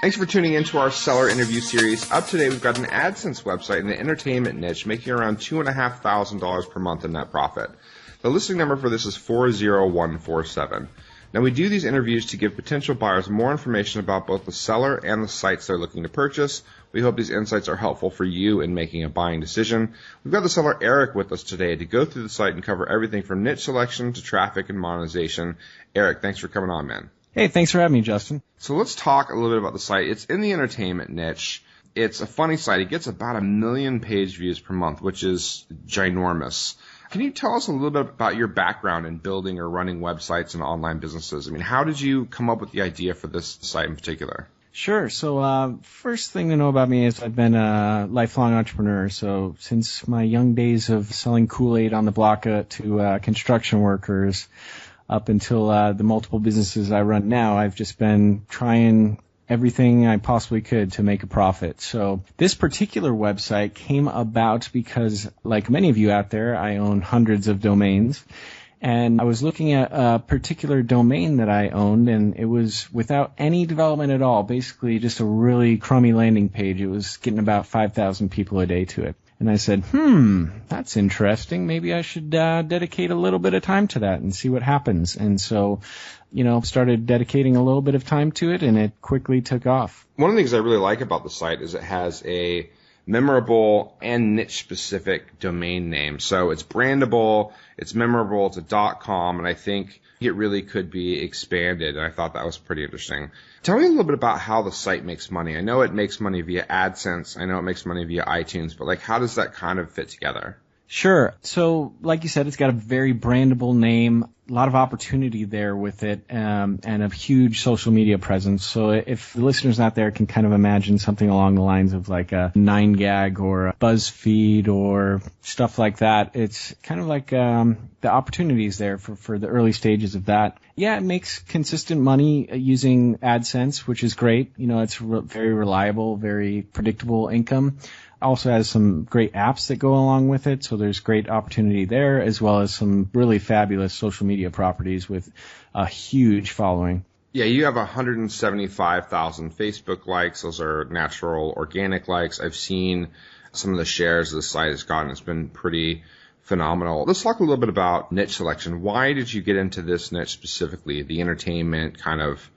Thanks for tuning into our seller interview series. Up today, we've got an AdSense website in the entertainment niche making around $2,500 per month in net profit. The listing number for this is 40147. Now, we do these interviews to give potential buyers more information about both the seller and the sites they're looking to purchase. We hope these insights are helpful for you in making a buying decision. We've got the seller Eric with us today to go through the site and cover everything from niche selection to traffic and monetization. Eric, thanks for coming on, man. Hey, thanks for having me, Justin. So let's talk a little bit about the site. It's in the entertainment niche. It's a funny site. It gets about 1 million page views per month, which is ginormous. Can you tell us a little bit about your background in building or running websites and online businesses? I mean, how did you come up with the idea for this site in particular? Sure. So first thing to know about me is I've been a lifelong entrepreneur. So since my young days of selling Kool-Aid on the block to construction workers, up until the multiple businesses I run now, I've just been trying everything I possibly could to make a profit. So this particular website came about because, like many of you out there, I own hundreds of domains. And I was looking at a particular domain that I owned, and it was without any development at all, basically just a really crummy landing page. It was getting about 5,000 people a day to it. And I said, that's interesting. Maybe I should dedicate a little bit of time to that and see what happens. And so, started dedicating a little bit of time to it, and it quickly took off. One of the things I really like about the site is it has a memorable and niche-specific domain name. So it's brandable, it's memorable, it's a .com, and I think it really could be expanded, and I thought that was pretty interesting. Tell me a little bit about how the site makes money. I know it makes money via AdSense. I know it makes money via iTunes, but how does that kind of fit together? Sure. So, like you said, it's got a very brandable name, a lot of opportunity there with it, and a huge social media presence. So if the listeners out there can kind of imagine something along the lines of like a 9gag or a BuzzFeed or stuff like that, it's kind of like the opportunities there for the early stages of that. Yeah, it makes consistent money using AdSense, which is great. It's very reliable, very predictable income. Also has some great apps that go along with it, so there's great opportunity there, as well as some really fabulous social media properties with a huge following. Yeah, you have 175,000 Facebook likes. Those are natural, organic likes. I've seen some of the shares the site has gotten. It's been pretty phenomenal. Let's talk a little bit about niche selection. Why did you get into this niche specifically, the entertainment kind of,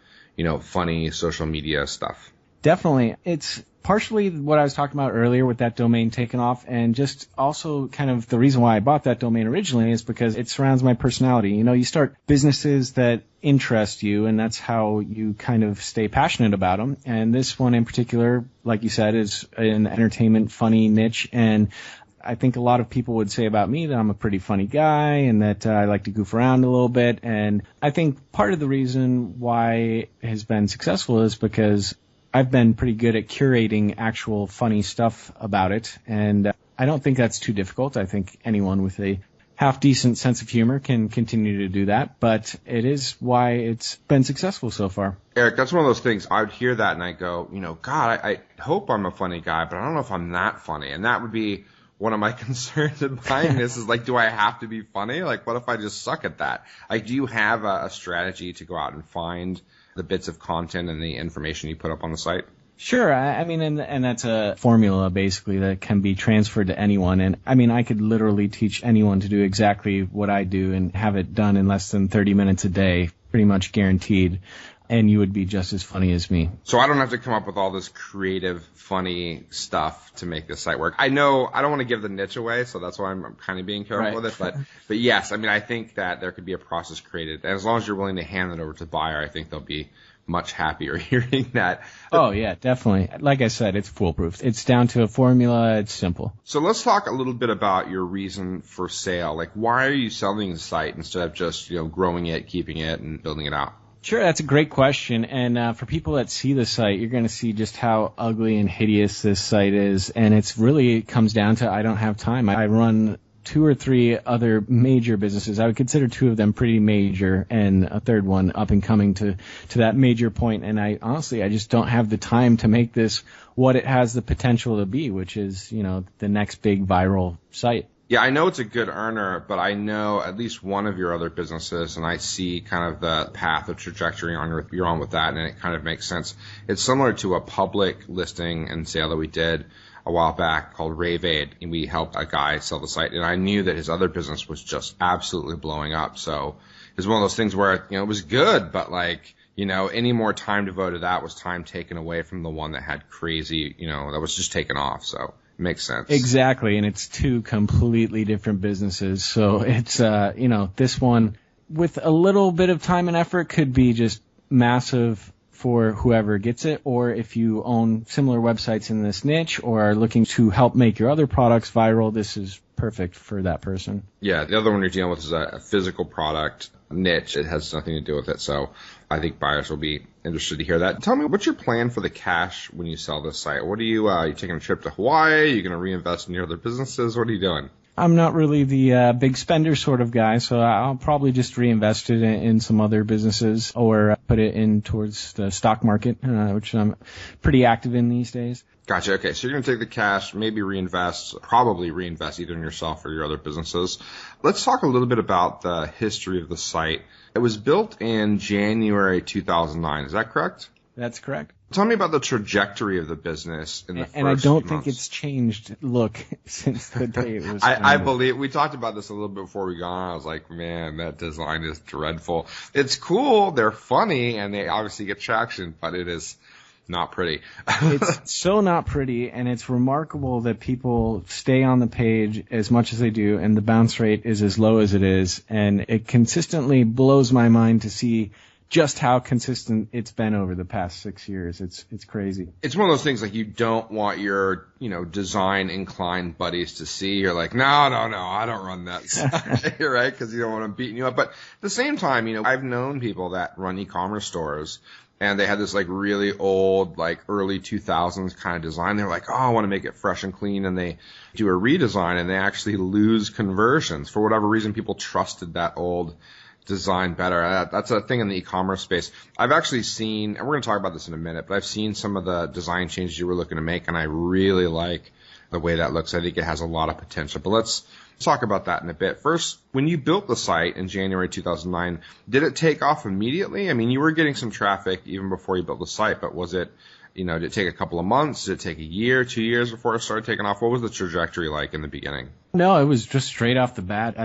funny social media stuff? Definitely. It's partially what I was talking about earlier with that domain taking off, and just also kind of the reason why I bought that domain originally is because it surrounds my personality. You start businesses that interest you, and that's how you kind of stay passionate about them. And this one in particular, like you said, is an entertainment funny niche, and I think a lot of people would say about me that I'm a pretty funny guy and that I like to goof around a little bit. And I think part of the reason why it has been successful is because I've been pretty good at curating actual funny stuff about it, and I don't think that's too difficult. I think anyone with a half-decent sense of humor can continue to do that, but it is why it's been successful so far. Eric, that's one of those things. I would hear that and I go, God, I hope I'm a funny guy, but I don't know if I'm that funny. And that would be one of my concerns in buying this is do I have to be funny? What if I just suck at that? Do you have a strategy to go out and find the bits of content and the information you put up on the site? Sure. And that's a formula basically that can be transferred to anyone. And I could literally teach anyone to do exactly what I do and have it done in less than 30 minutes a day, pretty much guaranteed. And you would be just as funny as me. So I don't have to come up with all this creative, funny stuff to make this site work. I know I don't want to give the niche away, so that's why I'm kind of being careful with it. But yes, I think that there could be a process created. And as long as you're willing to hand it over to the buyer, I think they'll be much happier hearing that. Oh, yeah, definitely. Like I said, it's foolproof. It's down to a formula. It's simple. So let's talk a little bit about your reason for sale. Why are you selling the site instead of just, growing it, keeping it, and building it out? Sure, that's a great question. And for people that see the site, you're going to see just how ugly and hideous this site is. And it comes down to I don't have time. I run 2 or 3 other major businesses. I would consider 2 of them pretty major and a third one up and coming to that major point. And I just don't have the time to make this what it has the potential to be, which is, the next big viral site. Yeah, I know it's a good earner, but I know at least one of your other businesses, and I see kind of the path of trajectory you're on with that, and it kind of makes sense. It's similar to a public listing and sale that we did a while back called Rave Aid, and we helped a guy sell the site, and I knew that his other business was just absolutely blowing up. So it was one of those things where, it was good, but any more time devoted to that was time taken away from the one that had crazy, that was just taken off. So makes sense. Exactly, and it's two completely different businesses. So it's, this one with a little bit of time and effort could be just massive for whoever gets it, or if you own similar websites in this niche or are looking to help make your other products viral, this is perfect for that person. Yeah, the other one you're dealing with is a physical product niche. It has nothing to do with it, so I think buyers will be interested to hear that. Tell me, what's your plan for the cash when you sell this site? What are you taking a trip to Hawaii? Are you going to reinvest in your other businesses? What are you doing? I'm not really the big spender sort of guy, so I'll probably just reinvest it in some other businesses or put it in towards the stock market, which I'm pretty active in these days. Gotcha. Okay, so you're going to take the cash, maybe probably reinvest either in yourself or your other businesses. Let's talk a little bit about the history of the site. It was built in January 2009. Is that correct? That's correct. Tell me about the trajectory of the business in the first And I don't few think months. it's changed look since the day it was I believe we talked about this a little bit before we got on. I was like, man, that design is dreadful. It's cool, they're funny, and they obviously get traction, but it is not pretty. It's so not pretty, and it's remarkable that people stay on the page as much as they do, and the bounce rate is as low as it is, and it consistently blows my mind to see just how consistent it's been over the past 6 years. It's crazy. It's one of those things like you don't want your, design inclined buddies to see. You're like, no, I don't run that site, right? Because you don't want them beating you up. But at the same time, I've known people that run e-commerce stores, and they had this really old, early 2000s kind of design. They're like, oh, I want to make it fresh and clean. And they do a redesign, and they actually lose conversions. For whatever reason, people trusted that old design better. That's a thing in the e-commerce space. I've actually seen, and we're going to talk about this in a minute, but I've seen some of the design changes you were looking to make, and I really like the way that looks. I think it has a lot of potential. But let's talk about that in a bit. First, when you built the site in January 2009, did it take off immediately? I mean, you were getting some traffic even before you built the site, but was it, did it take a couple of months? Did it take a year, 2 years before it started taking off? What was the trajectory like in the beginning? No, it was just straight off the bat.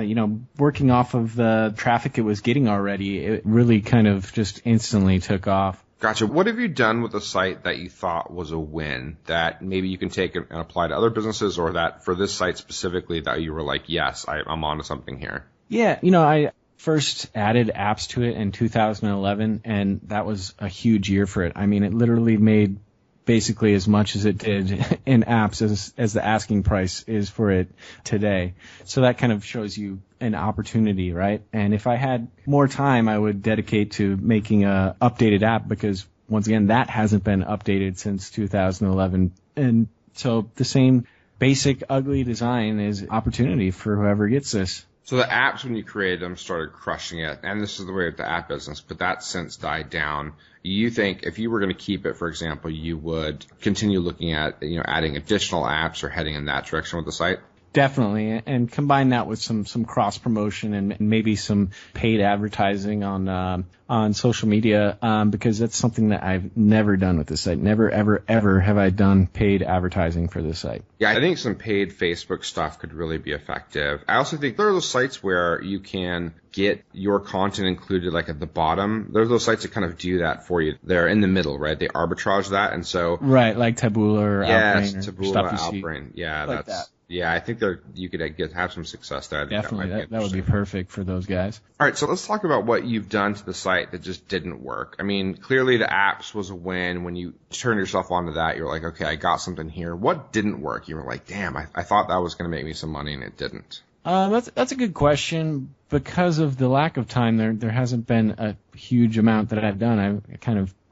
Working off of the traffic it was getting already, it really kind of just instantly took off. Gotcha. What have you done with the site that you thought was a win that maybe you can take and apply to other businesses, or that for this site specifically that you were like, yes, I'm onto something here? Yeah, I first added apps to it in 2011, and that was a huge year for it. I mean, it literally made basically as much as it did in apps as the asking price is for it today. So that kind of shows you an opportunity, right? And if I had more time, I would dedicate to making a updated app, because once again, that hasn't been updated since 2011. And so the same basic ugly design is opportunity for whoever gets this. So the apps, when you created them, started crushing it, and this is the way with the app business, but that since died down. You think if you were going to keep it, for example, you would continue looking at, adding additional apps or heading in that direction with the site? Definitely, and combine that with some cross promotion and maybe some paid advertising on social media, because that's something that I've never done with this site. Never, ever, ever have I done paid advertising for this site. Yeah, I think some paid Facebook stuff could really be effective. I also think there are those sites where you can get your content included at the bottom. There's those sites that kind of do that for you. They're in the middle, right? They arbitrage that, and so right, like Taboola or yes, Outbrain or Taboola, stuff you Outbrain. see. Yeah, like that. Yeah, I think you could have some success there. Definitely, that would be perfect for those guys. All right, so let's talk about what you've done to the site that just didn't work. I mean, clearly the apps was a win. When you turned yourself onto that, you're like, okay, I got something here. What didn't work? You were like, damn, I thought that was going to make me some money, and it didn't. That's a good question. Because of the lack of time, there hasn't been a huge amount that I've done.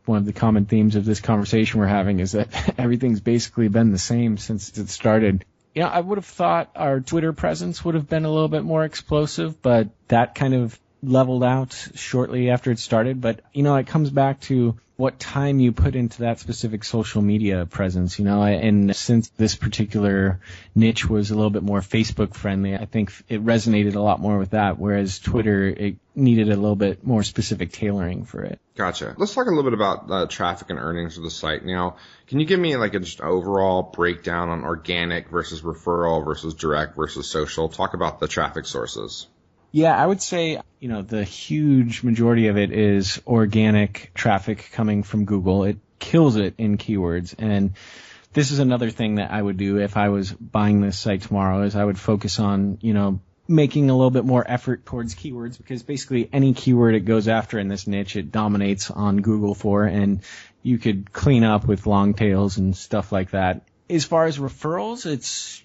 One of the common themes of this conversation we're having is that everything's basically been the same since it started. I would have thought our Twitter presence would have been a little bit more explosive, but that kind of leveled out shortly after it started, but, it comes back to what time you put into that specific social media presence, and since this particular niche was a little bit more Facebook friendly, I think it resonated a lot more with that, whereas Twitter, it needed a little bit more specific tailoring for it. Gotcha. Let's talk a little bit about traffic and earnings of the site. Now, can you give me like a just overall breakdown on organic versus referral versus direct versus social? Talk about the traffic sources. Yeah, I would say, the huge majority of it is organic traffic coming from Google. It kills it in keywords. And this is another thing that I would do if I was buying this site tomorrow, is I would focus on, making a little bit more effort towards keywords, because basically any keyword it goes after in this niche, it dominates on Google for, and you could clean up with long tails and stuff like that. As far as referrals, it's,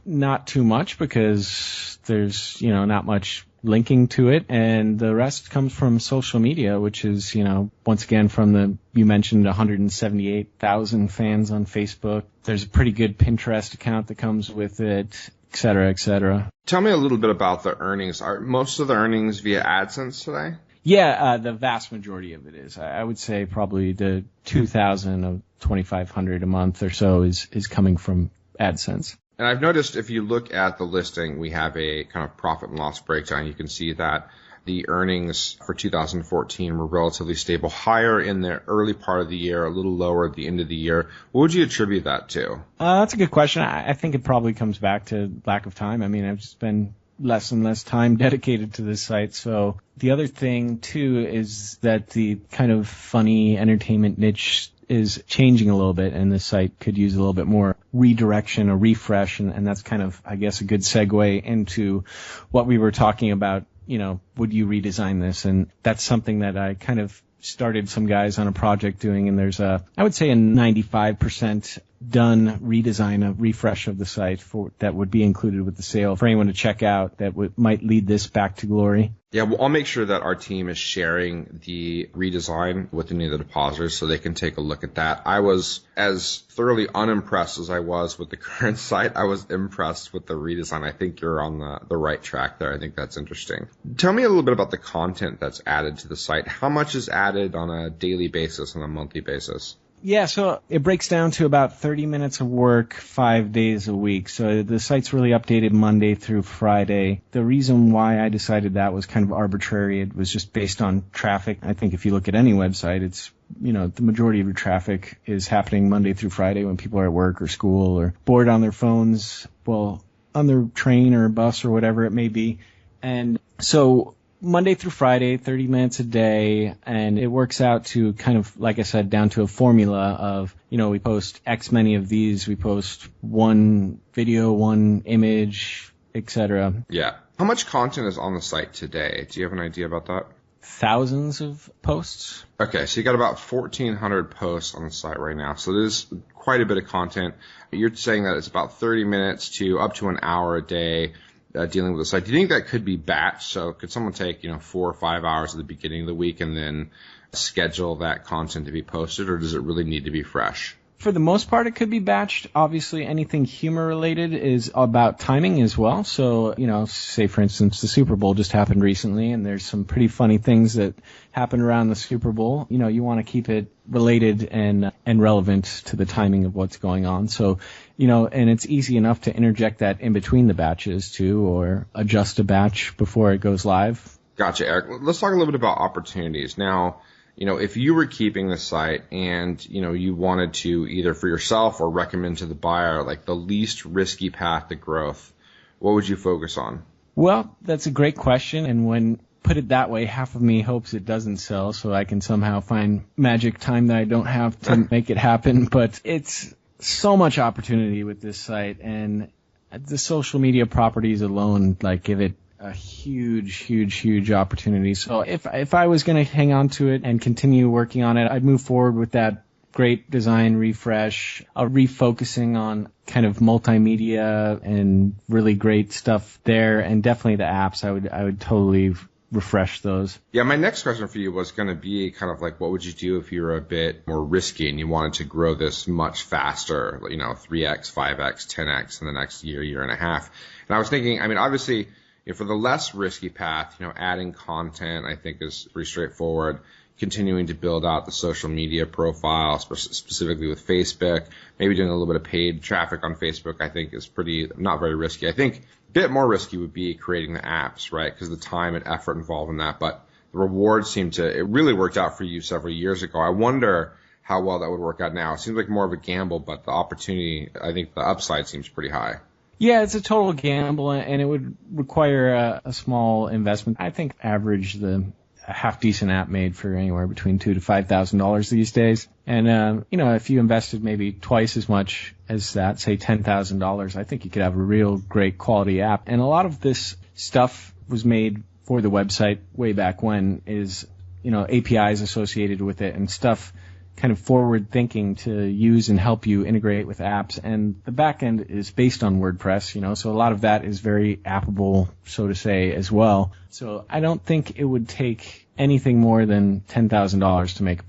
not too much, because there's, not much linking to it, and the rest comes from social media, which is, once again, from you mentioned 178,000 fans on Facebook. There's a pretty good Pinterest account that comes with it, et cetera, et cetera. Tell me a little bit about the earnings. Are most of the earnings via AdSense today? Yeah, the vast majority of it is. I would say probably the 2,000 of 2,500 a month or so is coming from AdSense. And I've noticed if you look at the listing, we have a kind of profit and loss breakdown. You can see that the earnings for 2014 were relatively stable, higher in the early part of the year, a little lower at the end of the year. What would you attribute that to? That's a good question. I think it probably comes back to lack of time. I mean, I've just been less and less time dedicated to this site. So the other thing, too, is that the kind of funny entertainment niche is changing a little bit, and this site could use a little bit more redirection, a refresh, and that's kind of, I guess, a good segue into what we were talking about, would you redesign this? And that's something that I kind of started some guys on a project doing, and there's I would say a 95% done redesign, a refresh of the site that would be included with the sale for anyone to check out that might lead this back to glory. Yeah, well, I'll make sure that our team is sharing the redesign with any of the depositors so they can take a look at that. I was as thoroughly unimpressed as I was with the current site. I was impressed with the redesign. I think you're on the right track there. I think that's interesting. Tell me a little bit about the content that's added to the site. How much is added on a daily basis, on a monthly basis? Yeah, so it breaks down to about 30 minutes of work 5 days a week. So the site's really updated Monday through Friday. The reason why I decided that was kind of arbitrary. It was just based on traffic. I think if you look at any website, it's, the majority of your traffic is happening Monday through Friday when people are at work or school or bored on their phones, well, on their train or bus or whatever it may be. And so Monday through Friday, 30 minutes a day, and it works out to kind of, like I said, down to a formula of, we post X many of these, we post one video, one image, etc. Yeah. How much content is on the site today? Do you have an idea about that? Thousands of posts. Okay, so you got about 1,400 posts on the site right now. So there's quite a bit of content. You're saying that it's about 30 minutes to up to an hour a day. Dealing with the site. Do you think that could be batched? So could someone take, 4 or 5 hours at the beginning of the week and then schedule that content to be posted, or does it really need to be fresh? For the most part, it could be batched. Obviously, anything humor related is about timing as well. So, say for instance, the Super Bowl just happened recently, and there's some pretty funny things that happened around the Super Bowl. You want to keep it related and relevant to the timing of what's going on. So, and it's easy enough to interject that in between the batches too, or adjust a batch before it goes live. Gotcha, Eric. Let's talk a little bit about opportunities. Now, if you were keeping the site and, you wanted to either for yourself or recommend to the buyer, like the least risky path to growth, what would you focus on? Well, that's a great question. And when put it that way, half of me hopes it doesn't sell so I can somehow find magic time that I don't have to make it happen. But it's so much opportunity with this site, and the social media properties alone, give it a huge opportunity. So if I was going to hang on to it and continue working on it, I'd move forward with that great design refresh, refocusing on kind of multimedia and really great stuff there, and definitely the apps. I would totally refresh those. Yeah, my next question for you was going to be kind of like, what would you do if you were a bit more risky and you wanted to grow this much faster, 3x, 5x, 10x in the next year and a half? And I was thinking, obviously, For the less risky path, adding content, I think is pretty straightforward. Continuing to build out the social media profile, specifically with Facebook, maybe doing a little bit of paid traffic on Facebook, I think is not very risky. I think a bit more risky would be creating the apps, right? Because the time and effort involved in that. But the rewards it really worked out for you several years ago. I wonder how well that would work out now. It seems like more of a gamble, but the opportunity, I think the upside seems pretty high. Yeah, it's a total gamble, and it would require a small investment. I think average a half decent app made for anywhere between $2,000 to $5,000 these days. And if you invested maybe twice as much as that, say $10,000, I think you could have a real great quality app. And a lot of this stuff was made for the website way back when is, APIs associated with it and stuff kind of forward thinking to use and help you integrate with apps. And the back end is based on WordPress, so a lot of that is very appable, so to say, as well. So I don't think it would take anything more than $10,000 to make a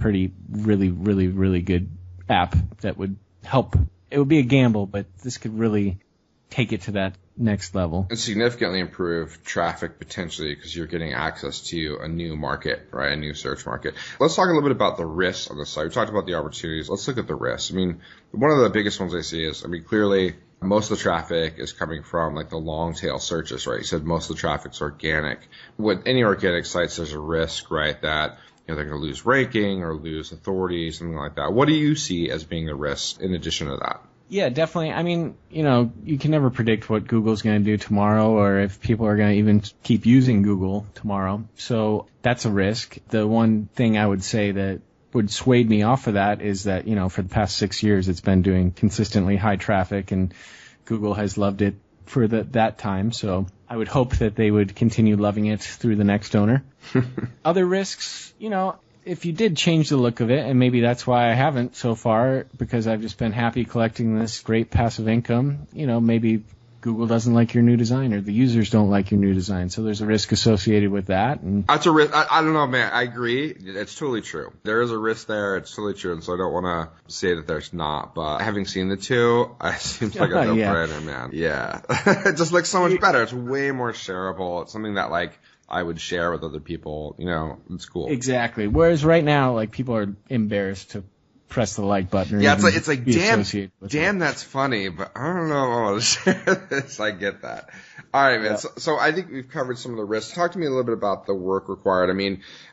really, really, really good app that would help. It would be a gamble, but this could really take it to that next level. And significantly improve traffic potentially because you're getting access to a new market, right? A new search market. Let's talk a little bit about the risks on the site. We talked about the opportunities. Let's look at the risks. One of the biggest ones I see is, clearly most of the traffic is coming from like the long tail searches, right? You said most of the traffic's organic. With any organic sites, there's a risk, right? That they're going to lose ranking or lose authority, something like that. What do you see as being the risks in addition to that? Yeah, definitely. You can never predict what Google's going to do tomorrow or if people are going to even keep using Google tomorrow. So that's a risk. The one thing I would say that would sway me off of that is that, for the past 6 years, it's been doing consistently high traffic and Google has loved it for that time. So I would hope that they would continue loving it through the next owner. Other risks, if you did change the look of it, and maybe that's why I haven't so far, because I've just been happy collecting this great passive income, maybe Google doesn't like your new design or the users don't like your new design. So there's a risk associated with that. And that's a risk. I don't know, man. I agree. It's totally true. There is a risk there. It's totally true. And so I don't want to say that there's not, but having seen the two, it seems like a no-brainer, man. Yeah. It just looks so much better. It's way more shareable. It's something that I would share with other people, it's cool. Exactly. Whereas right now, people are embarrassed to press the like button. Or it's like, damn, that's funny, but I don't know if I want to share this. I get that. All right, man. Yeah. So I think we've covered some of the risks. Talk to me a little bit about the work required.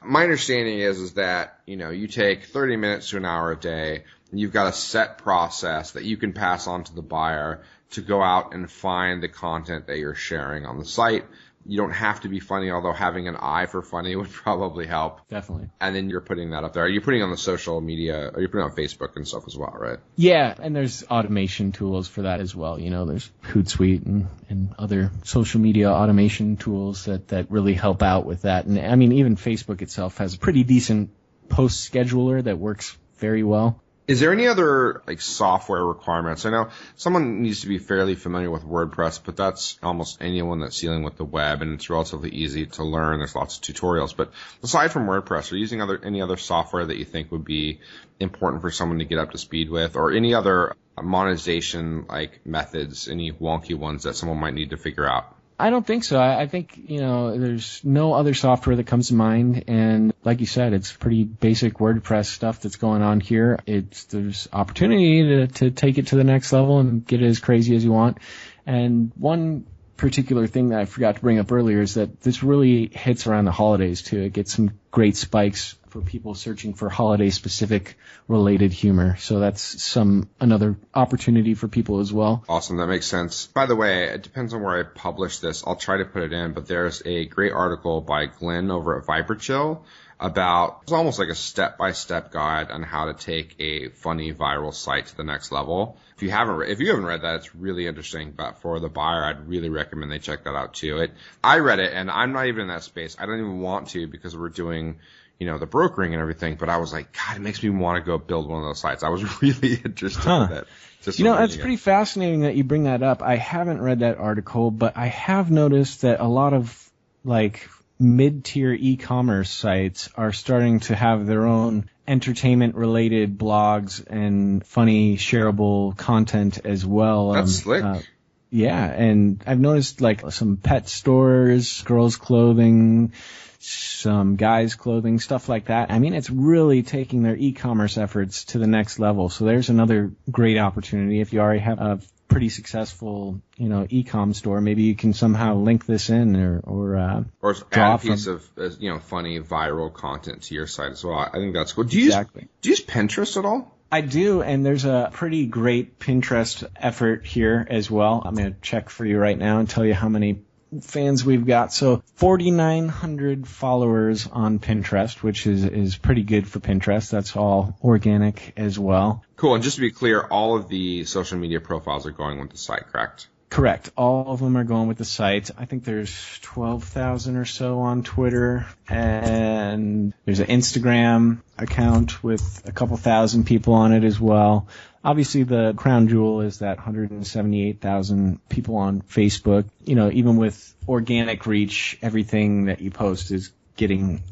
My understanding is that, you take 30 minutes to an hour a day, and you've got a set process that you can pass on to the buyer to go out and find the content that you're sharing on the site. You don't have to be funny, although having an eye for funny would probably help. Definitely. And then you're putting that up there. You're putting it on the social media, or you're putting it on Facebook and stuff as well, right? Yeah, and there's automation tools for that as well. There's Hootsuite and other social media automation tools that really help out with that. And even Facebook itself has a pretty decent post scheduler that works very well. Is there any other software requirements? I know someone needs to be fairly familiar with WordPress, but that's almost anyone that's dealing with the web, and it's relatively easy to learn. There's lots of tutorials. But aside from WordPress, are you using any other software that you think would be important for someone to get up to speed with, or any other monetization methods, any wonky ones that someone might need to figure out? I don't think so. I think, there's no other software that comes to mind. And like you said, it's pretty basic WordPress stuff that's going on here. There's opportunity to take it to the next level and get it as crazy as you want. And one particular thing that I forgot to bring up earlier is that this really hits around the holidays too. It gets some great spikes for people searching for holiday-specific related humor. So that's another opportunity for people as well. Awesome. That makes sense. By the way, it depends on where I publish this. I'll try to put it in, but there's a great article by Glenn over at ViperChill about, it's almost like a step-by-step guide on how to take a funny viral site to the next level. If you haven't read that, it's really interesting. But for the buyer, I'd really recommend they check that out too. I read it, and I'm not even in that space. I don't even want to because we're doing the brokering and everything, but I was like, God, it makes me want to go build one of those sites. I was really interested in it. It's pretty fascinating that you bring that up. I haven't read that article, but I have noticed that a lot of mid-tier e-commerce sites are starting to have their own entertainment-related blogs and funny shareable content as well. That's slick. Yeah, and I've noticed like some pet stores, girls' clothing, some guys' clothing, stuff like that. I mean, it's really taking their e-commerce efforts to the next level. So there's another great opportunity. If you already have a pretty successful, e-com store, maybe you can somehow link this in or add a piece of, funny viral content to your site as well. I think that's cool. Do you use Pinterest at all? I do, and there's a pretty great Pinterest effort here as well. I'm going to check for you right now and tell you how many fans we've got. So 4,900 followers on Pinterest, which is pretty good for Pinterest. That's all organic as well. Cool. And just to be clear, all of the social media profiles are going with the site, correct? Correct. All of them are going with the site. I think there's 12,000 or so on Twitter, and there's an Instagram account with a couple thousand people on it as well. Obviously, the crown jewel is that 178,000 people on Facebook. Even with organic reach, everything that you post is getting,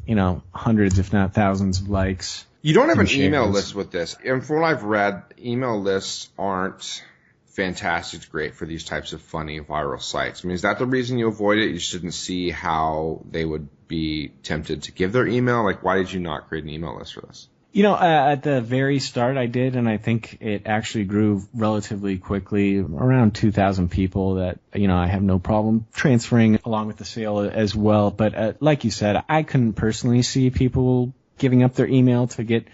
hundreds, if not thousands of likes. You don't have an email list with this. And from what I've read, email lists aren't fantastic, great for these types of funny viral sites. I mean, is that the reason you avoid it? You just didn't see how they would be tempted to give their email? Like, why did you not create an email list for this? At the very start I did, and I think it actually grew relatively quickly, around 2,000 people that, I have no problem transferring along with the sale as well. But like you said, I couldn't personally see people giving up their email to get,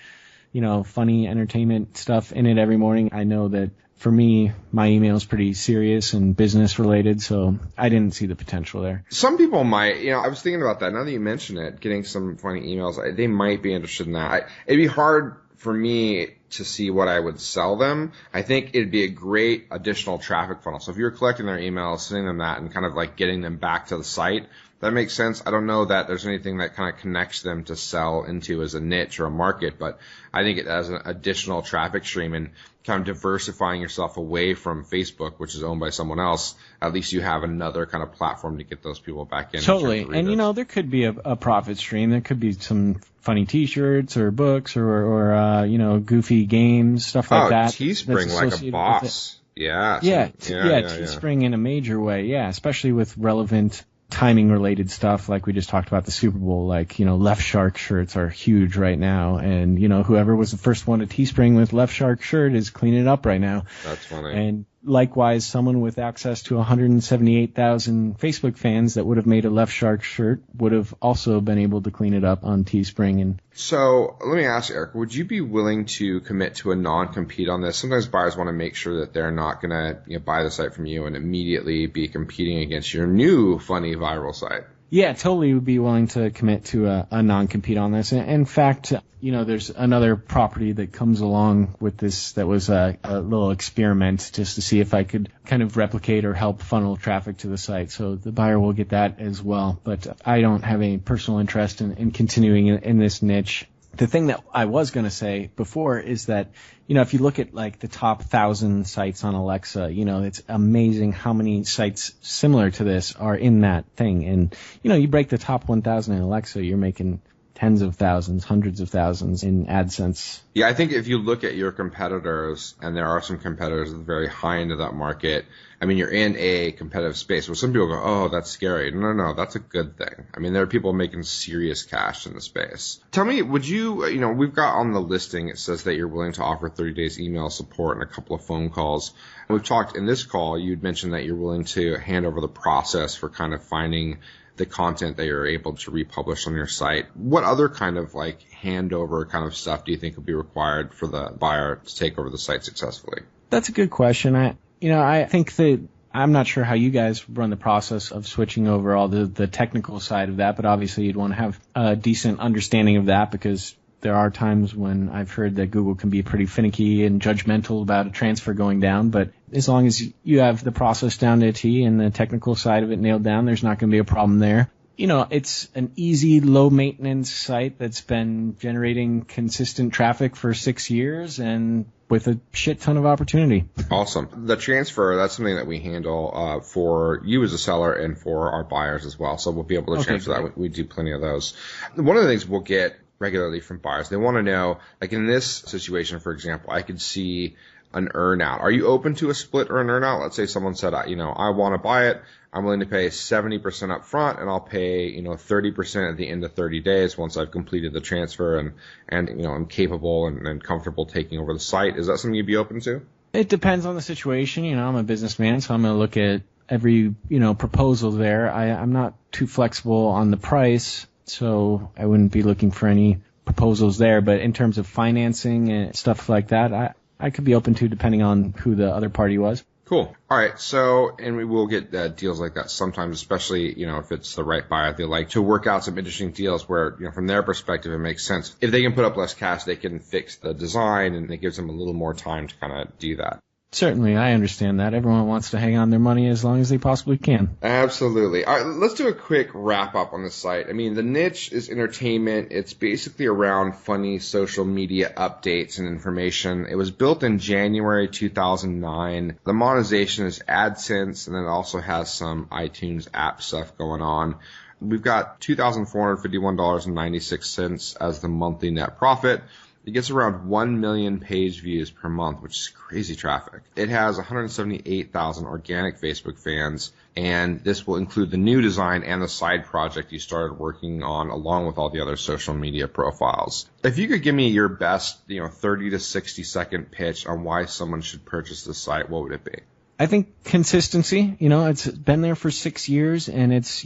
funny entertainment stuff in it every morning. I know that for me, my email is pretty serious and business related, so I didn't see the potential there. Some people might, I was thinking about that. Now that you mention it, getting some funny emails, they might be interested in that. It'd be hard for me to see what I would sell them. I think it'd be a great additional traffic funnel. So if you're collecting their emails, sending them that, and kind of like getting them back to the site, that makes sense. I don't know that there's anything that kind of connects them to sell into as a niche or a market, but I think it as an additional traffic stream and kind of diversifying yourself away from Facebook, which is owned by someone else. At least you have another kind of platform to get those people back in. Totally. And there could be a profit stream. There could be some funny T-shirts or books or goofy games, stuff like that. Teespring like a boss. Yeah. Teespring in a major way. Yeah, especially with relevant timing related stuff like we just talked about the Super Bowl, like, Left Shark shirts are huge right now. And, whoever was the first one to Teespring with Left Shark shirt is cleaning it up right now. That's funny. And likewise, someone with access to 178,000 Facebook fans that would have made a Left Shark shirt would have also been able to clean it up on Teespring. And so let me ask, Eric, would you be willing to commit to a non-compete on this? Sometimes buyers want to make sure that they're not going to buy the site from you and immediately be competing against your new funny viral site. Yeah, totally would be willing to commit to a non-compete on this. In fact, there's another property that comes along with this that was a little experiment just to see if I could kind of replicate or help funnel traffic to the site. So the buyer will get that as well. But I don't have any personal interest in continuing in this niche. The thing that I was going to say before is that, if you look at like the top 1,000 sites on Alexa, it's amazing how many sites similar to this are in that thing. And, you break the top 1,000 in Alexa, you're making tens of thousands, hundreds of thousands in AdSense. Yeah, I think if you look at your competitors, and there are some competitors at the very high end of that market, I mean, you're in a competitive space where some people go, oh, that's scary. No, that's a good thing. I mean, there are people making serious cash in the space. Tell me, would you, we've got on the listing, it says that you're willing to offer 30 days email support and a couple of phone calls. And we've talked in this call, you'd mentioned that you're willing to hand over the process for kind of finding the content that you're able to republish on your site. What other kind of like handover kind of stuff do you think would be required for the buyer to take over the site successfully? That's a good question. I think that I'm not sure how you guys run the process of switching over all the technical side of that, but obviously you'd want to have a decent understanding of that because there are times when I've heard that Google can be pretty finicky and judgmental about a transfer going down, but as long as you have the process down to a T and the technical side of it nailed down, there's not going to be a problem there. It's an easy, low-maintenance site that's been generating consistent traffic for 6 years and with a shit ton of opportunity. Awesome. The transfer, that's something that we handle for you as a seller and for our buyers as well. So we'll be able to transfer that. We do plenty of those. One of the things we'll get regularly from buyers, they want to know, like in this situation, for example, I could see an earn-out. Are you open to a split or an earn-out? Let's say someone said, I want to buy it. I'm willing to pay 70% up front, and I'll pay, 30% at the end of 30 days once I've completed the transfer and I'm capable and comfortable taking over the site. Is that something you'd be open to? It depends on the situation. I'm a businessman, so I'm going to look at every, proposal there. I'm not too flexible on the price, so I wouldn't be looking for any proposals there. But in terms of financing and stuff like that, I could be open to, depending on who the other party was. Cool. All right. So, and we will get deals like that sometimes, especially, if it's the right buyer. They like to work out some interesting deals where, from their perspective, it makes sense. If they can put up less cash, they can fix the design, and it gives them a little more time to kind of do that. Certainly, I understand that. Everyone wants to hang on their money as long as they possibly can. Absolutely. All right, let's do a quick wrap-up on the site. I mean, the niche is entertainment. It's basically around funny social media updates and information. It was built in January 2009. The monetization is AdSense, and then it also has some iTunes app stuff going on. We've got $2,451.96 as the monthly net profit. It gets around 1 million page views per month, which is crazy traffic. It has 178,000 organic Facebook fans, and this will include the new design and the side project you started working on along with all the other social media profiles. If you could give me your best, 30 to 60 second pitch on why someone should purchase this site, what would it be? I think consistency. It's been there for 6 years, and it's,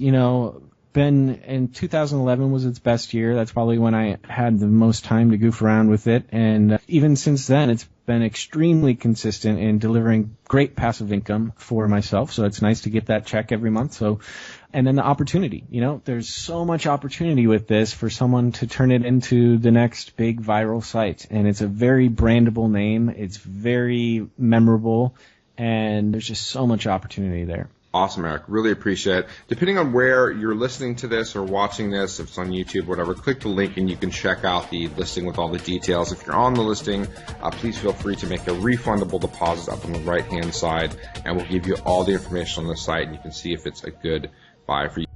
been in 2011 was its best year. That's probably when I had the most time to goof around with it. And even since then, it's been extremely consistent in delivering great passive income for myself. So it's nice to get that check every month. And then the opportunity, there's so much opportunity with this for someone to turn it into the next big viral site. And it's a very brandable name. It's very memorable, and there's just so much opportunity there. Awesome, Eric. Really appreciate it. Depending on where you're listening to this or watching this, if it's on YouTube, whatever, click the link and you can check out the listing with all the details. If you're on the listing, please feel free to make a refundable deposit up on the right-hand side, and we'll give you all the information on the site, and you can see if it's a good buy for you.